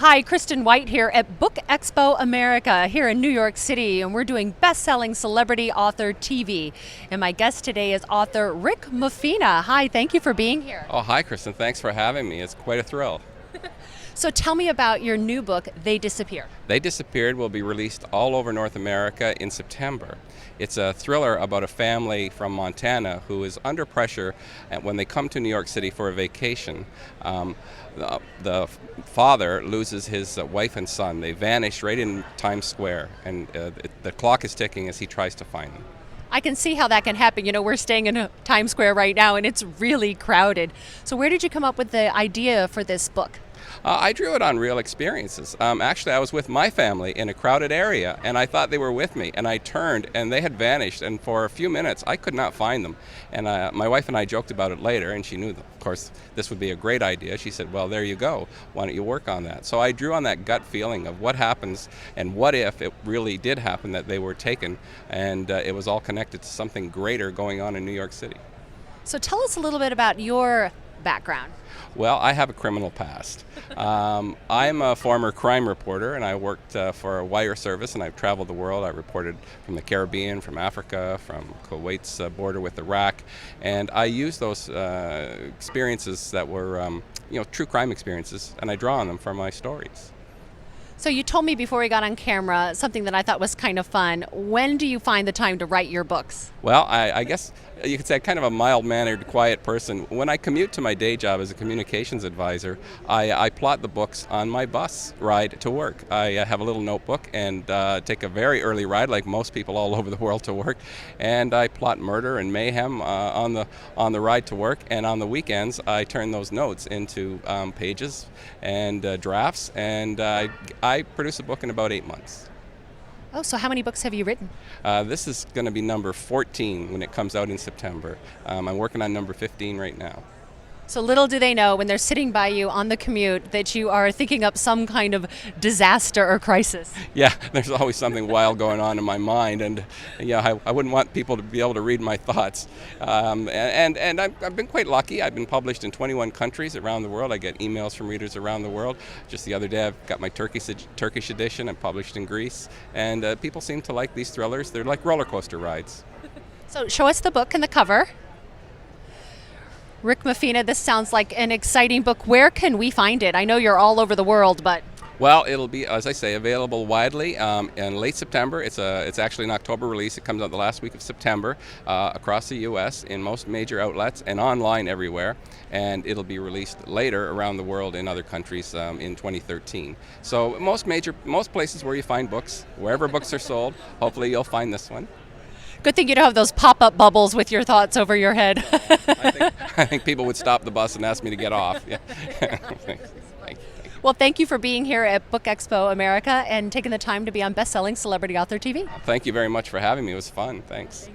Hi, Kristen White here at Book Expo America here in New York City, and we're doing Bestselling Celebrity Author TV. And my guest today is author Rick Mofina. Hi, thank you for being here. Oh, hi, Kristen. Thanks for having me. It's quite a thrill. So tell me about your new book, They Disappear. They Disappeared will be released all over North America in September. It's a thriller about a family from Montana who is under pressure when they come to New York City for a vacation. The father loses his wife and son. They vanish right in Times Square, and the clock is ticking as he tries to find them. I can see how that can happen. You know, we're staying in Times Square right now, and it's really crowded. So where did you come up with the idea for this book? I drew it on real experiences. Actually, I was with my family in a crowded area, and I thought they were with me, and I turned, and they had vanished, and for a few minutes, I could not find them. And my wife and I joked about it later, and she knew, of course, this would be a great idea. She said, well, there you go. Why don't you work on that? So I drew on that gut feeling of what happens, and what if it really did happen that they were taken, and it was all connected to something greater going on in New York City. So tell us a little bit about your background. Well, I have a criminal past. I'm a former crime reporter, and I worked for a wire service, and I've traveled the world. I reported from the Caribbean, from Africa, from Kuwait's border with Iraq, and I use those experiences that were, true crime experiences, and I draw on them for my stories. So you told me before we got on camera something that I thought was kind of fun. When do you find the time to write your books? Well, I guess you could say I'm kind of a mild-mannered, quiet person. When I commute to my day job as a communications advisor, I plot the books on my bus ride to work. I have a little notebook and take a very early ride, like most people all over the world, to work, and I plot murder and mayhem on the ride to work. And on the weekends, I turn those notes into pages and drafts, and I produce a book in about 8 months. Oh, so how many books have you written? This is going to be number 14 when it comes out in September. I'm working on number 15 right now. So little do they know when they're sitting by you on the commute that you are thinking up some kind of disaster or crisis. Yeah, there's always something wild going on in my mind, and I wouldn't want people to be able to read my thoughts. And I've been quite lucky. I've been published in 21 countries around the world. I get emails from readers around the world. Just the other day, I've got my Turkish edition. I'm published in Greece, and people seem to like these thrillers. They're like roller coaster rides. So show us the book and the cover. Rick Mofina, this sounds like an exciting book. Where can we find it? I know you're all over the world, but... Well, it'll be, as I say, available widely in late September. It's actually an October release. It comes out the last week of September across the U.S. in most major outlets and online everywhere. And it'll be released later around the world in other countries in 2013. So most places where you find books, wherever books are sold, hopefully you'll find this one. Good thing you don't have those pop-up bubbles with your thoughts over your head. I think people would stop the bus and ask me to get off. Yeah. Well, thank you for being here at Book Expo America and taking the time to be on Bestselling Celebrity Author TV. Thank you very much for having me. It was fun. Thanks.